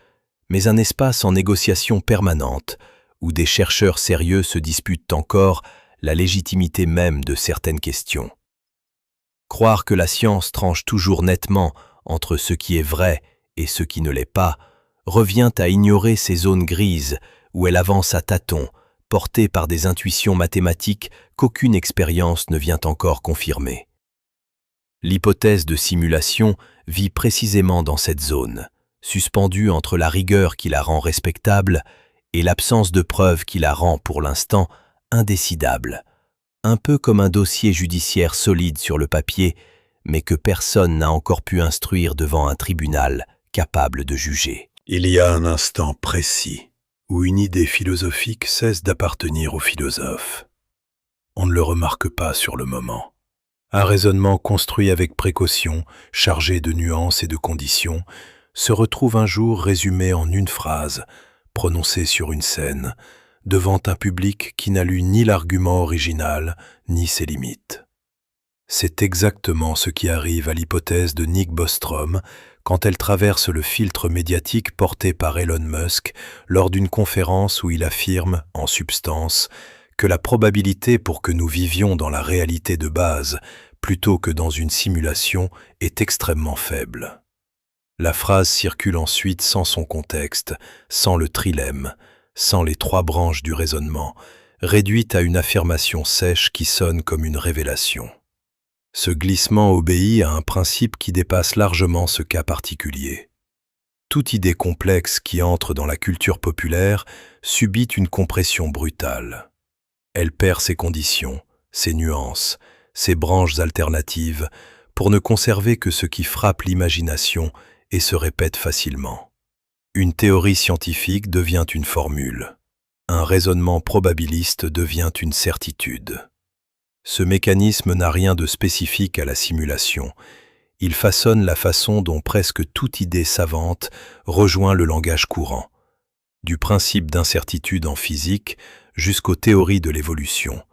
mais un espace en négociation permanente,
où des chercheurs sérieux se disputent encore la légitimité même de certaines questions. Croire que la science tranche toujours nettement entre ce qui est vrai et ce qui ne l'est pas revient à ignorer ces zones grises où elle avance à tâtons, portée par des intuitions mathématiques qu'aucune expérience ne vient encore confirmer. L'hypothèse de simulation vit précisément dans cette zone, suspendue entre la rigueur qui la rend respectable et l'absence de preuves qui la rend, pour l'instant, indécidable, un peu comme un dossier judiciaire solide sur le papier, mais que personne n'a encore pu instruire devant un tribunal capable de juger.
Il y a un instant précis où une idée philosophique cesse d'appartenir au philosophe. On ne le remarque pas sur le moment. Un raisonnement construit avec précaution, chargé de nuances et de conditions, se retrouve un jour résumé en une phrase, prononcée sur une scène, devant un public qui n'a lu ni l'argument original, ni ses limites. C'est exactement ce qui arrive à l'hypothèse de Nick Bostrom quand elle traverse le filtre médiatique porté par Elon Musk lors d'une conférence où il affirme, en substance, que la probabilité pour que nous vivions dans la réalité de base plutôt que dans une simulation est extrêmement faible. La phrase circule ensuite sans son contexte, sans le trilemme, sans les trois branches du raisonnement, réduite à une affirmation sèche qui sonne comme une révélation. Ce glissement obéit à un principe qui dépasse largement ce cas particulier. Toute idée complexe qui entre dans la culture populaire subit une compression brutale. Elle perd ses conditions, ses nuances, ses branches alternatives, pour ne conserver que ce qui frappe l'imagination et se répète facilement. Une théorie scientifique devient une formule. Un raisonnement probabiliste devient une certitude. Ce mécanisme n'a rien de spécifique à la simulation. Il façonne la façon dont presque toute idée savante rejoint le langage courant, du principe d'incertitude en physique jusqu'aux théories de l'évolution,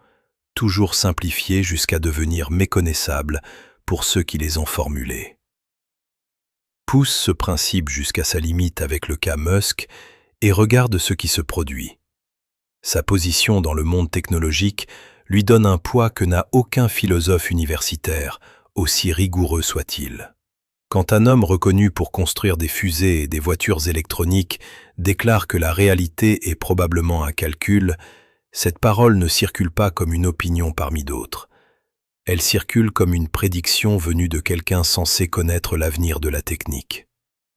toujours simplifiées jusqu'à devenir méconnaissables pour ceux qui les ont formulées. Pousse ce principe jusqu'à sa limite avec le cas Musk et regarde ce qui se produit. Sa position dans le monde technologique lui donne un poids que n'a aucun philosophe universitaire, aussi rigoureux soit-il. Quand un homme reconnu pour construire des fusées et des voitures électroniques déclare que la réalité est probablement un calcul, cette parole ne circule pas comme une opinion parmi d'autres. Elle circule comme une prédiction venue de quelqu'un censé connaître l'avenir de la technique.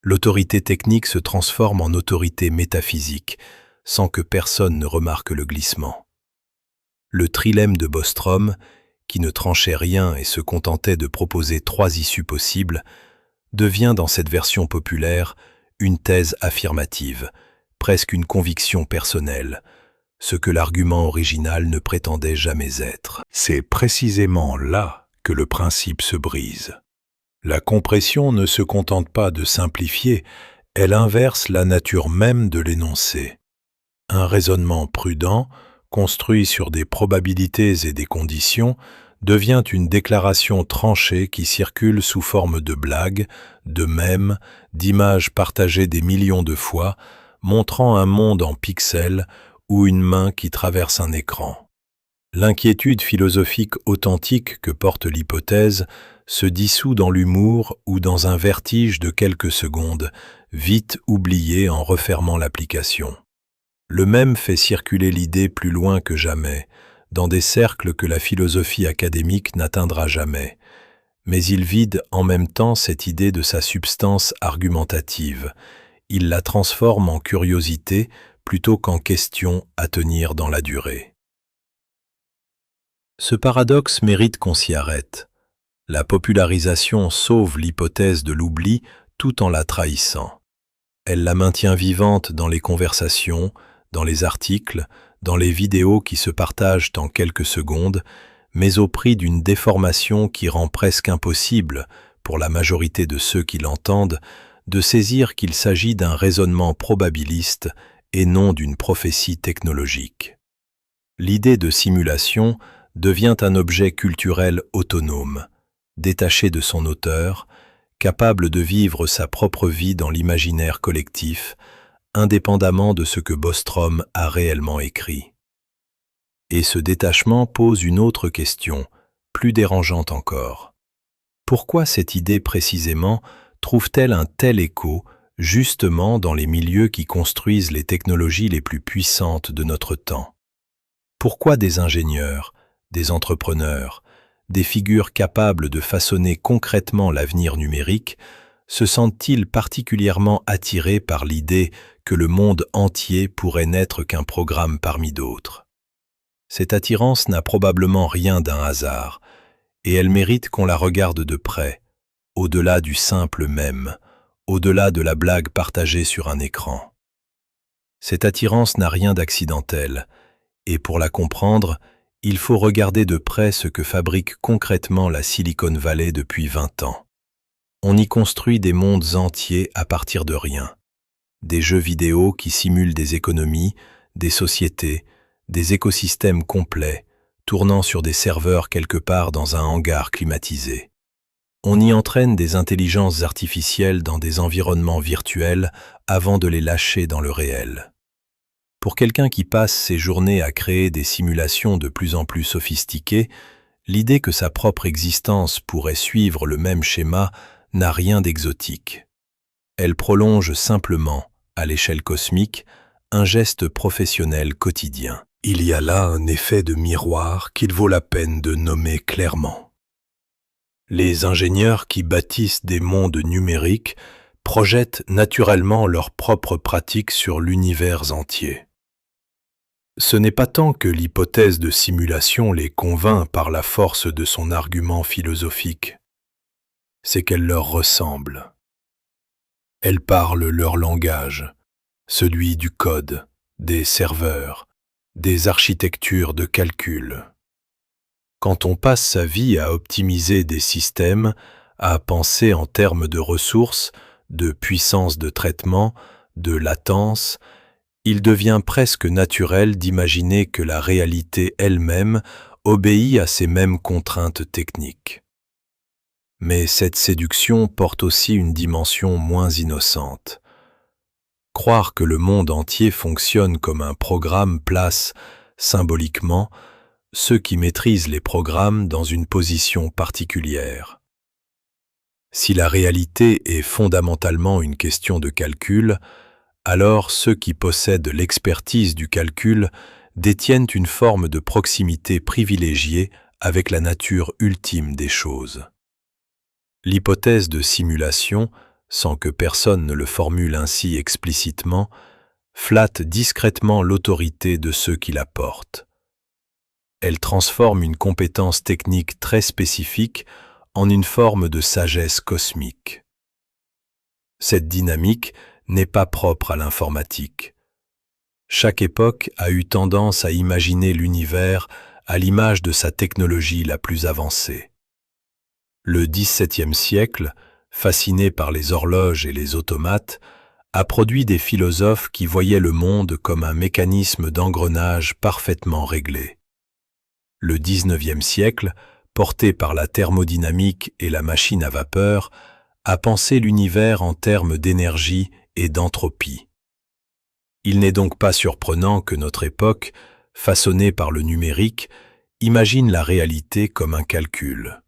L'autorité technique se transforme en autorité métaphysique, sans que personne ne remarque le glissement. Le trilemme de Bostrom, qui ne tranchait rien et se contentait de proposer 3 issues possibles, devient dans cette version populaire une thèse affirmative, presque une conviction personnelle, ce que l'argument original ne prétendait jamais être. C'est précisément là que le principe se brise. La compression ne se contente pas de simplifier, elle inverse la nature même de l'énoncé. Un raisonnement prudent, construit sur des probabilités et des conditions, devient une déclaration tranchée qui circule sous forme de blagues, de mèmes, d'images partagées des millions de fois, montrant un monde en pixels ou une main qui traverse un écran. L'inquiétude philosophique authentique que porte l'hypothèse se dissout dans l'humour ou dans un vertige de quelques secondes, vite oublié en refermant l'application. Le même fait circuler l'idée plus loin que jamais, dans des cercles que la philosophie académique n'atteindra jamais, mais il vide en même temps cette idée de sa substance argumentative. Il la transforme en curiosité plutôt qu'en question à tenir dans la durée. Ce paradoxe mérite qu'on s'y arrête. La popularisation sauve l'hypothèse de l'oubli tout en la trahissant. Elle la maintient vivante dans les conversations, dans les articles, dans les vidéos qui se partagent en quelques secondes, mais au prix d'une déformation qui rend presque impossible, pour la majorité de ceux qui l'entendent, de saisir qu'il s'agit d'un raisonnement probabiliste et non d'une prophétie technologique. L'idée de simulation devient un objet culturel autonome, détaché de son auteur, capable de vivre sa propre vie dans l'imaginaire collectif,
indépendamment de ce que Bostrom a réellement écrit. Et ce détachement pose une autre question, plus dérangeante encore. Pourquoi cette idée précisément trouve-t-elle un tel écho justement dans les milieux qui construisent les technologies les plus puissantes de notre temps? Pourquoi des ingénieurs, des entrepreneurs, des figures capables de façonner concrètement l'avenir numérique se sentent-ils particulièrement attirés par l'idée que le monde entier pourrait n'être qu'un programme parmi d'autres? Cette attirance n'a probablement rien d'un hasard, et elle mérite qu'on la regarde de près, au-delà du simple mème, au-delà de la blague partagée sur un écran. Cette attirance n'a rien d'accidentel, et pour la comprendre, il faut regarder de près ce que fabrique concrètement la Silicon Valley depuis 20 ans. On y construit des mondes entiers à partir de rien. Des jeux vidéo qui simulent des économies, des sociétés, des écosystèmes complets, tournant sur des serveurs quelque part dans un hangar climatisé. On y entraîne des intelligences artificielles dans des environnements virtuels avant de les lâcher dans le réel. Pour quelqu'un qui passe ses journées à créer des simulations de plus en plus sophistiquées, l'idée que sa propre existence pourrait suivre le même schéma n'a rien d'exotique. Elle prolonge simplement, à l'échelle cosmique, un geste professionnel quotidien.
Il y a là un effet de miroir qu'il vaut la peine de nommer clairement. Les ingénieurs qui bâtissent des mondes numériques projettent naturellement leurs propres pratiques sur l'univers entier. Ce n'est pas tant que l'hypothèse de simulation les convainc par la force de son argument philosophique, c'est qu'elle leur ressemble. Elles parlent leur langage, celui du code, des serveurs, des architectures de calcul. Quand on passe sa vie à optimiser des systèmes, à penser en termes de ressources, de puissance de traitement, de latence, il devient presque naturel d'imaginer que la réalité elle-même obéit à ces mêmes contraintes techniques. Mais cette séduction porte aussi une dimension moins innocente. Croire que le monde entier fonctionne comme un programme place, symboliquement, ceux qui maîtrisent les programmes dans une position particulière. Si la réalité est fondamentalement une question de calcul, alors ceux qui possèdent l'expertise du calcul détiennent une forme de proximité privilégiée avec la nature ultime des choses. L'hypothèse de simulation, sans que personne ne le formule ainsi explicitement, flatte discrètement l'autorité de ceux qui la portent. Elle transforme une compétence technique très spécifique en une forme de sagesse cosmique. Cette dynamique n'est pas propre à l'informatique. Chaque époque a eu tendance à imaginer l'univers à l'image de sa technologie la plus avancée. Le XVIIe siècle, fasciné par les horloges et les automates, a produit des philosophes qui voyaient le monde comme un mécanisme d'engrenage parfaitement réglé. Le XIXe siècle, porté par la thermodynamique et la machine à vapeur, a pensé l'univers en termes d'énergie et d'entropie. Il n'est donc pas surprenant que notre époque, façonnée par le numérique, imagine la réalité comme un calcul.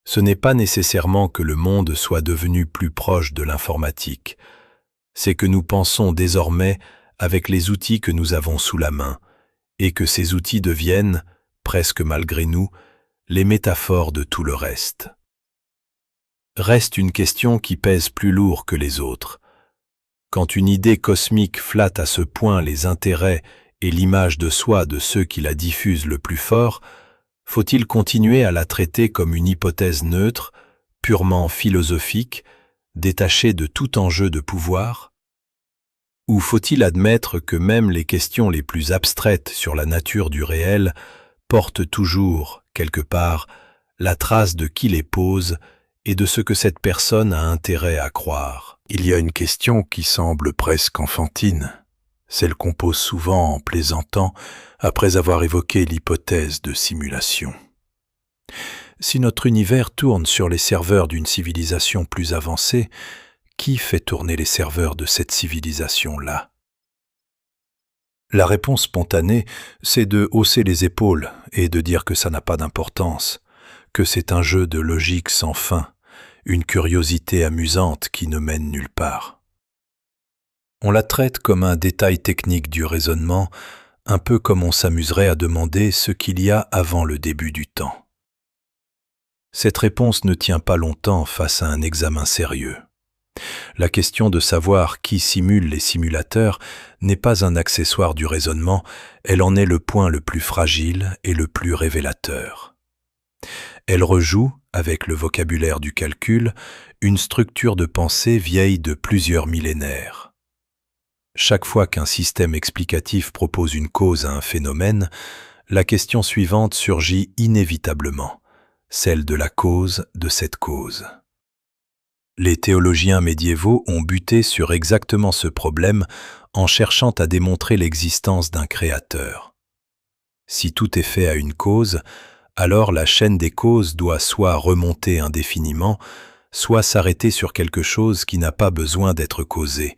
Ce n'est pas nécessairement que le monde soit devenu plus proche de l'informatique, c'est que nous pensons désormais avec les outils que nous avons sous la main, et que ces outils deviennent, presque malgré nous, les métaphores de tout le reste. Reste une question qui pèse plus lourd que les autres. Quand une idée cosmique flatte à ce point les intérêts et l'image de soi de ceux qui la diffusent le plus fort, faut-il continuer à la traiter comme une hypothèse neutre, purement philosophique, détachée de tout enjeu de pouvoir? Ou faut-il admettre que même les questions les plus abstraites sur la nature du réel portent toujours, quelque part, la trace de qui les pose et de ce que cette personne a intérêt à croire? Il y a une question qui semble presque enfantine, celle qu'on pose souvent en plaisantant après avoir évoqué l'hypothèse de simulation. Si notre univers tourne sur les serveurs d'une civilisation plus avancée, Qui fait tourner les serveurs de cette civilisation-là? La réponse spontanée, c'est de hausser les épaules et de dire que ça n'a pas d'importance, que c'est un jeu de logique sans fin, une curiosité amusante qui ne mène nulle part. On la traite comme un détail technique du raisonnement, un peu comme on s'amuserait à demander ce qu'il y a avant le début du temps. Cette réponse ne tient pas longtemps face à un examen sérieux. La question de savoir qui simule les simulateurs n'est pas un accessoire du raisonnement, elle en est le point le plus fragile et le plus révélateur. Elle rejoue, avec le vocabulaire du calcul, une structure de pensée vieille de plusieurs millénaires. Chaque fois qu'un système explicatif propose une cause à un phénomène, la question suivante surgit inévitablement, celle de la cause de cette cause. Les théologiens médiévaux ont buté sur exactement ce problème en cherchant à démontrer l'existence d'un créateur. Si tout est fait à une cause, alors la chaîne des causes doit soit remonter indéfiniment, soit s'arrêter sur quelque chose qui n'a pas besoin d'être causé,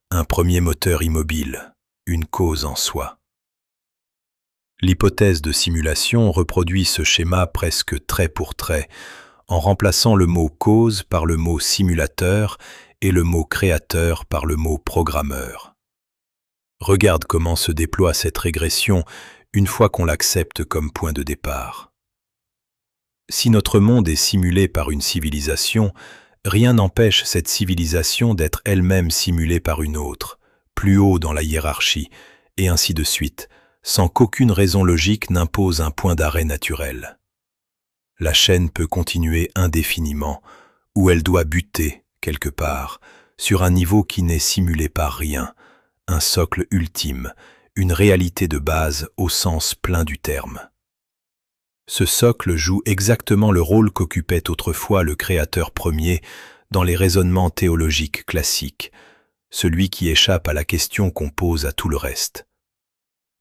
un premier moteur immobile, une cause en soi. L'hypothèse de simulation reproduit ce schéma presque trait pour trait, en remplaçant le mot cause par le mot simulateur et le mot créateur par le mot programmeur. Regarde comment se déploie cette régression une fois qu'on l'accepte comme point de départ. Si notre monde est simulé par une civilisation, rien n'empêche cette civilisation d'être elle-même simulée par une autre, plus haut dans la hiérarchie, et ainsi de suite, sans qu'aucune raison logique n'impose un point d'arrêt naturel. La chaîne peut continuer indéfiniment, ou elle doit buter, quelque part, sur un niveau qui n'est simulé par rien, un socle ultime, une réalité de base au sens plein du terme. Ce socle joue exactement le rôle qu'occupait autrefois le créateur premier dans les raisonnements théologiques classiques, celui qui échappe à la question qu'on pose à tout le reste.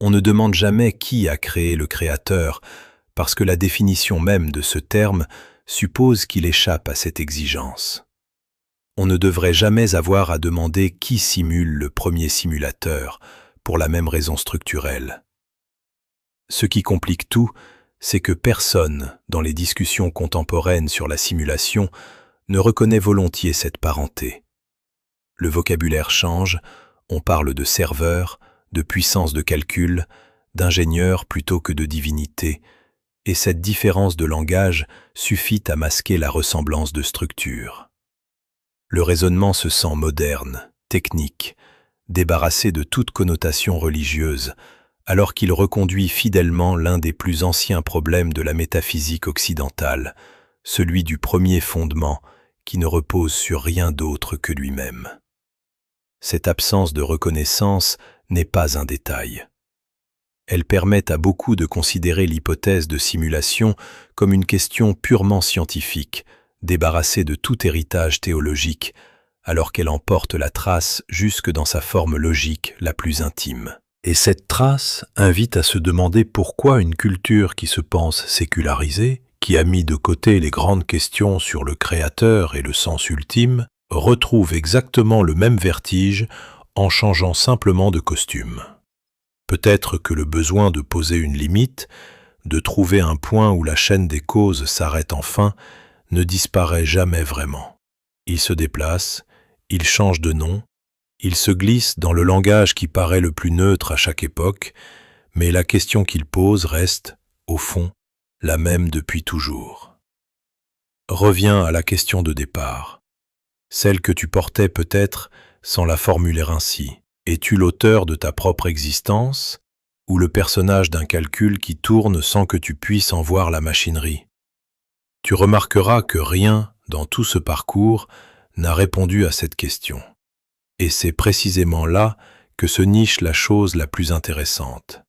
On ne demande jamais qui a créé le créateur, parce que la définition même de ce terme suppose qu'il échappe à cette exigence. On ne devrait jamais avoir à demander qui simule le premier simulateur, pour la même raison structurelle. Ce qui complique tout, c'est que personne, dans les discussions contemporaines sur la simulation, ne reconnaît volontiers cette parenté. Le vocabulaire change, on parle de serveur, de puissance de calcul, d'ingénieur plutôt que de divinité, et cette différence de langage suffit à masquer la ressemblance de structure. Le raisonnement se sent moderne, technique, débarrassé de toute connotation religieuse, alors qu'il reconduit fidèlement l'un des plus anciens problèmes de la métaphysique occidentale, celui du premier fondement qui ne repose sur rien d'autre que lui-même. Cette absence de reconnaissance n'est pas un détail. Elle permet à beaucoup de considérer l'hypothèse de simulation comme une question purement scientifique, débarrassée de tout héritage théologique, alors qu'elle en porte la trace jusque dans sa forme logique la plus intime. Et cette trace invite à se demander pourquoi une culture qui se pense sécularisée, qui a mis de côté les grandes questions sur le créateur et le sens ultime, retrouve exactement le même vertige en changeant simplement de costume. Peut-être que le besoin de poser une limite, de trouver un point où la chaîne des causes s'arrête enfin, ne disparaît jamais vraiment. Il se déplace, il change de nom, il se glisse dans le langage qui paraît le plus neutre à chaque époque, mais la question qu'il pose reste, au fond, la même depuis toujours. Reviens à la question de départ, celle que tu portais peut-être sans la formuler ainsi. Es-tu l'auteur de ta propre existence ou le personnage d'un calcul qui tourne sans que tu puisses en voir la machinerie? Tu remarqueras que rien dans tout ce parcours n'a répondu à cette question. Et c'est précisément là que se niche la chose la plus intéressante.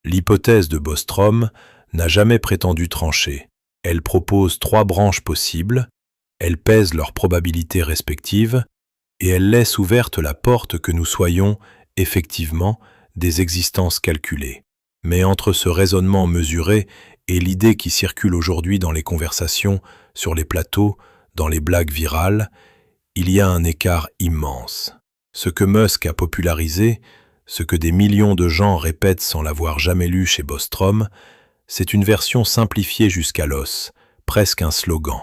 L'hypothèse de Bostrom n'a jamais prétendu trancher. Elle propose 3 branches possibles, elle pèse leurs probabilités respectives, et elle laisse ouverte la porte que nous soyons, effectivement, des existences calculées. Mais entre ce raisonnement mesuré et l'idée qui circule aujourd'hui dans les conversations, sur les plateaux, dans les blagues virales,
Il y a un écart immense. Ce que Musk a popularisé, ce que des millions de gens répètent sans l'avoir jamais lu chez Bostrom, c'est une version simplifiée jusqu'à l'os, presque un slogan.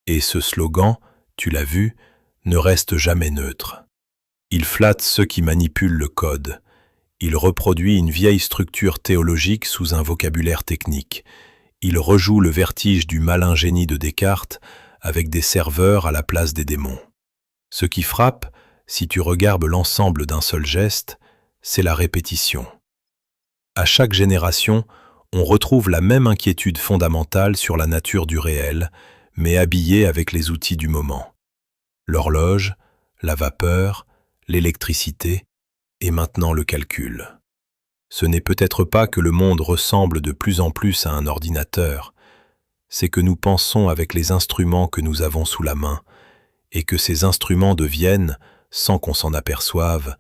Et ce slogan, tu l'as vu, ne reste jamais neutre. Il flatte ceux qui manipulent le code. Il reproduit une vieille structure théologique sous un vocabulaire technique. Il rejoue le vertige du malin génie de Descartes avec des serveurs à la place des démons. Ce qui frappe, si tu regardes l'ensemble d'un seul geste, c'est la répétition. À chaque génération, on retrouve la même inquiétude fondamentale sur la nature du réel, mais habillée avec les outils du moment. L'horloge, la vapeur, l'électricité et maintenant le calcul. Ce n'est peut-être pas que le monde ressemble de plus en plus à un ordinateur, c'est que nous pensons avec les instruments que nous avons sous la main et que ces instruments deviennent, sans qu'on s'en aperçoive,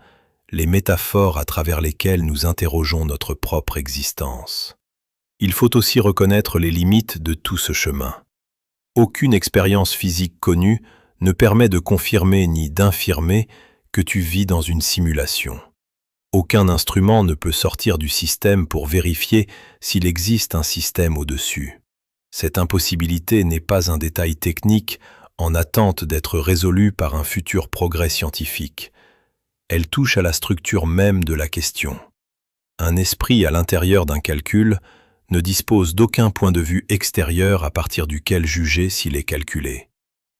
les métaphores à travers lesquelles nous interrogeons notre propre existence. Il faut aussi reconnaître les limites de tout ce chemin. Aucune expérience physique connue ne permet de confirmer ni d'infirmer que tu vis dans une simulation. Aucun instrument ne peut sortir du système pour vérifier s'il existe un système au-dessus. Cette impossibilité n'est pas un détail technique en attente d'être résolu par un futur progrès scientifique. Elle touche à la structure même de la question. Un esprit à l'intérieur d'un calcul ne dispose d'aucun point de vue extérieur à partir duquel juger s'il est calculé.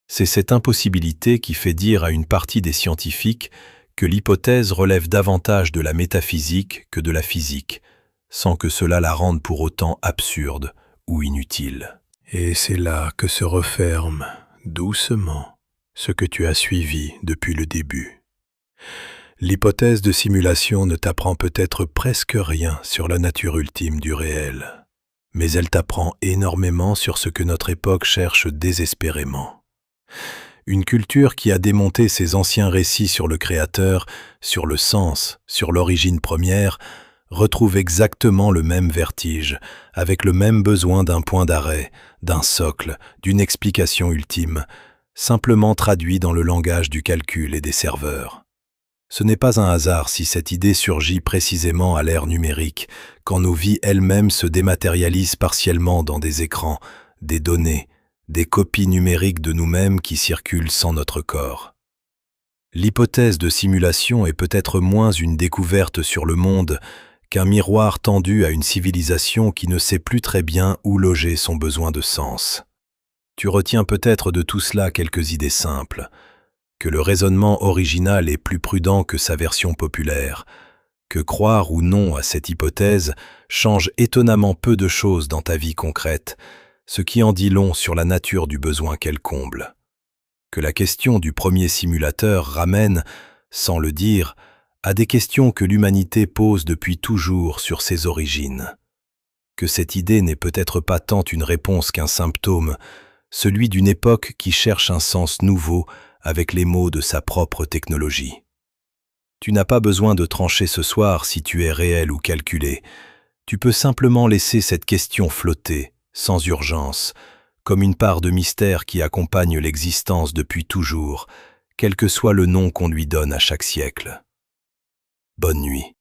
C'est cette impossibilité qui fait dire à une partie des scientifiques que l'hypothèse relève davantage de la métaphysique que de la physique, sans que cela la rende pour autant absurde ou inutile.
Et c'est là que se referme, doucement, ce que tu as suivi depuis le début. L'hypothèse de simulation ne t'apprend peut-être presque rien sur la nature ultime du réel, mais elle t'apprend énormément sur ce que notre époque cherche désespérément. Une culture qui a démonté ses anciens récits sur le Créateur, sur le sens, sur l'origine première, retrouve exactement le même vertige, avec le même besoin d'un point d'arrêt, d'un socle, d'une explication ultime, simplement traduit dans le langage du calcul et des serveurs. Ce n'est pas un hasard si cette idée surgit précisément à l'ère numérique, quand nos vies elles-mêmes se dématérialisent partiellement dans des écrans, des données, des copies numériques de nous-mêmes qui circulent sans notre corps. L'hypothèse de simulation est peut-être moins une découverte sur le monde qu'un miroir tendu à une civilisation qui ne sait plus très bien où loger son besoin de sens. Tu retiens peut-être de tout cela quelques idées simples, que le raisonnement original est plus prudent que sa version populaire, que croire ou non à cette hypothèse change étonnamment peu de choses dans ta vie concrète, ce qui en dit long sur la nature du besoin qu'elle comble. Que la question du premier simulateur ramène, sans le dire, à des questions que l'humanité pose depuis toujours sur ses origines. Que cette idée n'est peut-être pas tant une réponse qu'un symptôme, celui d'une époque qui cherche un sens nouveau avec les mots de sa propre technologie. Tu n'as pas besoin de trancher ce soir si tu es réel ou calculé. Tu peux simplement laisser cette question flotter, sans urgence, comme une part de mystère qui accompagne l'existence depuis toujours, quel que soit le nom qu'on lui donne à chaque siècle. Bonne nuit.